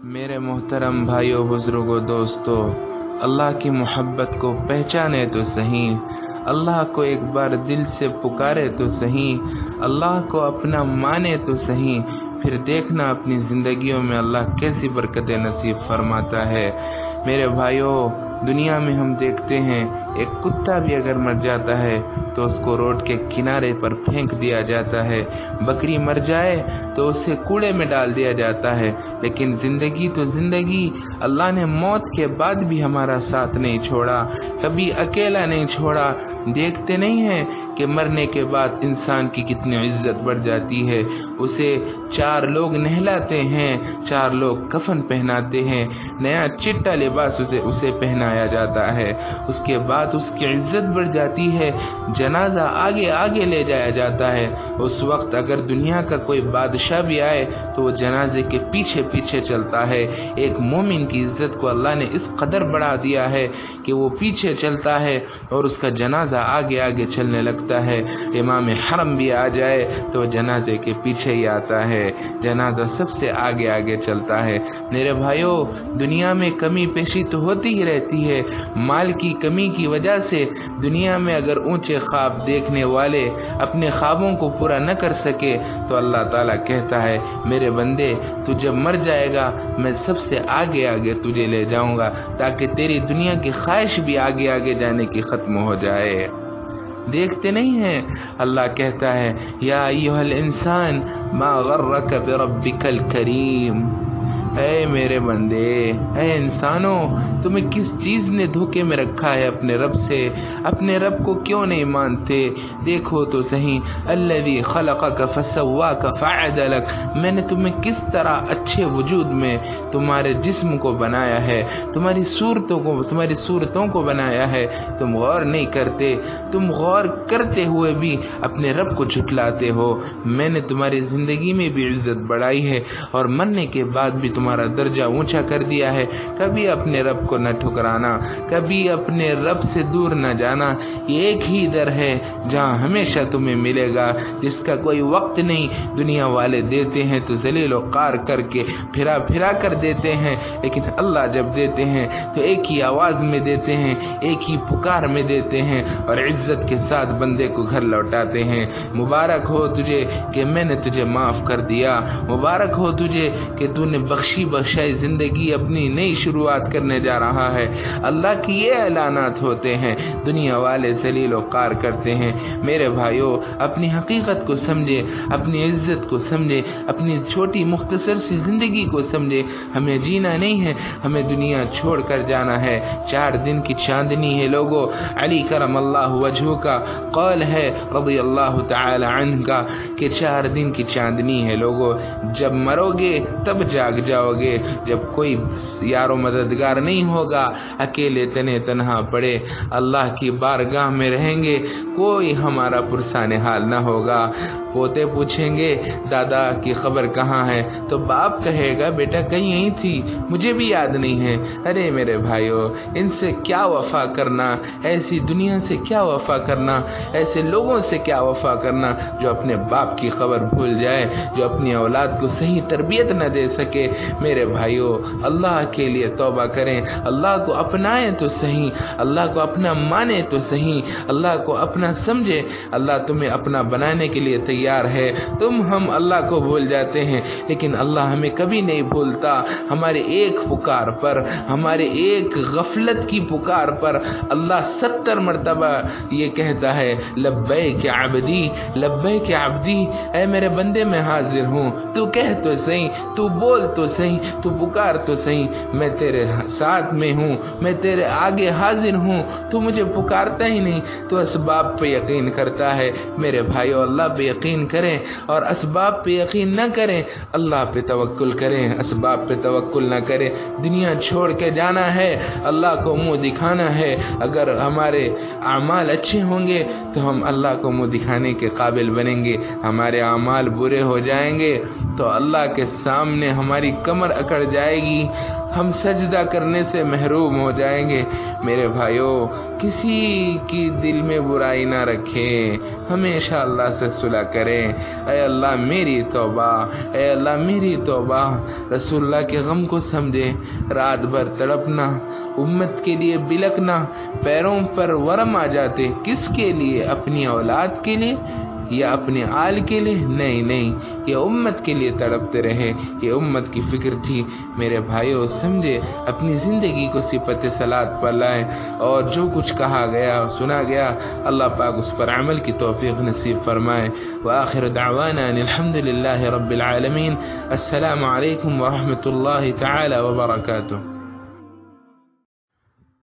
मेरे मोहतरम भाइयों, बुजुर्गों, दोस्तों, अल्लाह की मोहब्बत को पहचाने तो सही, अल्लाह को एक बार दिल से पुकारे तो सही, अल्लाह को अपना माने तो सही, फिर देखना अपनी ज़िंदगियों में अल्लाह कैसी बरकतें नसीब फरमाता है। मेरे भाइयों, दुनिया में हम देखते हैं एक कुत्ता भी अगर मर जाता है तो उसको रोड के किनारे पर फेंक दिया जाता है, बकरी मर जाए तो उसे कूड़े में डाल दिया जाता है। लेकिन ज़िंदगी तो ज़िंदगी, अल्लाह ने मौत के बाद भी हमारा साथ नहीं छोड़ा, कभी अकेला नहीं छोड़ा। देखते नहीं हैं कि मरने के बाद इंसान की कितनी इज्जत बढ़ जाती है। उसे 4 लोग नहलाते हैं, 4 लोग कफन पहनाते हैं, नया चिट्टा लिबास उसे पहनाया जाता है, उसके बाद उसकी इज्जत बढ़ जाती है, जनाजा आगे आगे ले जाया जाता है। उस वक्त अगर दुनिया का कोई बादशाह भी आए तो वो जनाजे के पीछे पीछे चलता है। एक मोमिन की इज्जत को अल्लाह ने इस कदर बढ़ा दिया है कि वो पीछे चलता है और उसका जनाजा आगे आगे चलने लगता है। इमाम हरम भी आ जाए तो जनाजे के पीछे ही आता है, जनाजा सबसे आगे आगे चलता है। मेरे भाइयों, दुनिया में कमी पेशी तो होती ही रहती है। माल की कमी की वजह से दुनिया में अगर ऊंचे ख्वाब देखने वाले अपने ख्वाबों को पूरा न कर सके तो अल्लाह ताला कहता है, मेरे बंदे, तू जब मर जाएगा मैं सबसे आगे आगे तुझे ले जाऊंगा ताकि तेरी दुनिया की ख्वाहिश भी आगे आगे जाने की खत्म हो जाए। देखते नहीं हैं, अल्लाह कहता है, या अय्युहल इंसान मा गर्रक बिरब्बिकल करीम। ऐ मेरे बंदे, ऐ इंसानों, तुम्हें किस चीज़ ने धोखे में रखा है अपने रब से? अपने रब को क्यों नहीं मानते? देखो तो सही, अल्लज़ी खलक़क फसव्वाक फ़अदलक, मैंने तुम्हें किस तरह अच्छे वजूद में तुम्हारे जिस्म को बनाया है, तुम्हारी सूरतों को बनाया है। तुम गौर नहीं करते, तुम गौर करते हुए भी अपने रब को झुठलाते हो। मैंने तुम्हारी ज़िंदगी में भी इज्जत बढ़ाई है और मरने के बाद भी तुम्हारा दर्जा ऊंचा कर दिया है। कभी अपने रब को न ठुकराना, कभी अपने रब से दूर न जाना। ये एक ही दर है जहाँ हमेशा तुम्हें मिलेगा, जिसका कोई वक्त नहीं। दुनिया वाले देते हैं तो जलील कार करके फिरा कर देते हैं, लेकिन अल्लाह जब देते हैं तो एक ही आवाज़ में देते हैं, एक ही पुकार में देते हैं और इज्जत के साथ बंदे को घर लौटाते हैं। मुबारक हो तुझे कि मैंने तुझे माफ़ कर दिया, मुबारक हो तुझे कि तूने बख्शाई जिंदगी अपनी नई शुरुआत करने जा रहा है। अल्लाह की ये ऐलानात होते हैं, दुनिया वाले जलील कार करते हैं। मेरे भाइयों, अपनी हकीकत को समझे, अपनी इज्जत को समझे, अपनी छोटी मुख्तसर सी जिंदगी को समझे। हमें जीना नहीं है, हमें दुनिया छोड़ कर जाना है। 4 दिन की चांदनी है लोगों। अली करमल्लाहु वजहू का कौल है रज़ियल्लाहु तआला अन्हु का कि 4 दिन की चांदनी है लोगों। जब मरोगे तब जाग जाओगे, जब कोई यारो मददगार नहीं होगा, अकेले तने तन्हा पड़े अल्लाह की बारगाह में रहेंगे, कोई हमारा पुरसाने हाल ना होगा। पोते पूछेंगे, दादा की खबर कहाँ है? तो बाप कहेगा, बेटा कहीं यहीं थी, मुझे भी याद नहीं है। अरे मेरे भाइयों, इनसे क्या वफा करना, ऐसी दुनिया से क्या वफा करना, ऐसे लोगों से क्या वफा करना जो अपने बाप की खबर भूल जाए, जो अपनी औलाद को सही तरबियत न दे सके। मेरे भाइयों, अल्लाह के लिए तौबा करें, अल्लाह को अपनाएं तो सही, अल्लाह को अपना माने तो सही, अल्लाह को अपना समझे। अल्लाह तुम्हें अपना बनाने के लिए तैयार है। हम अल्लाह को भूल जाते हैं, लेकिन अल्लाह हमें कभी नहीं भूलता। हमारे एक पुकार पर, हमारे एक गफलत की पुकार पर अल्लाह 70 मरतबा ये कहता है, लब्बैक अब्दी, लब्बैक अब्दी, ऐ मेरे बंदे मैं हाजिर हूँ, तू कह तो सही, तू बोल तो सही, तू पुकार तो सही, मैं तेरे साथ में हूँ, मैं तेरे आगे हाजिर हूँ। तू मुझे पुकारता ही नहीं, तो असबाब पे यकीन करता है। मेरे भाइयों, अल्लाह पे यकीन करें और असबाब पे यकीन न करें, अल्लाह पे तवक्कुल करें, असबाब पे तवक्कुल न करें। दुनिया छोड़ के जाना है, अल्लाह को मुंह दिखाना है। अगर हमारे अमाल अच्छे होंगे तो हम अल्लाह को मुंह दिखाने के काबिल बनेंगे। हमारे अमाल बुरे हो जाएंगे तो अल्लाह के सामने हमारी कमर अकड़ जाएगी, ہم سجدہ کرنے سے محروم ہو جائیں گے۔ میرے بھائیوں، کسی کی دل میں برائی نہ رکھیں، ہمیشہ اللہ سے صلح کریں۔ اے اللہ میری توبہ، اے اللہ میری توبہ۔ رسول اللہ کے غم کو سمجھے، رات بھر تڑپنا، امت کے لیے بلکنا، پیروں پر ورم آ جاتے، کس کے لیے؟ اپنی اولاد کے لیے یا اپنے آل کے لیے؟ نہیں، یہ امت کے لیے تڑپتے رہے، یہ امت کی فکر تھی۔ میرے بھائیوں سمجھے، اپنی زندگی کو صفت صلاۃ پر لائیں، اور جو کچھ کہا گیا سنا گیا اللہ پاک اس پر عمل کی توفیق نصیب فرمائے۔ وآخر دعوانا ان الحمد للہ رب العالمین۔ السلام علیکم ورحمۃ اللہ تعالی وبرکاتہ۔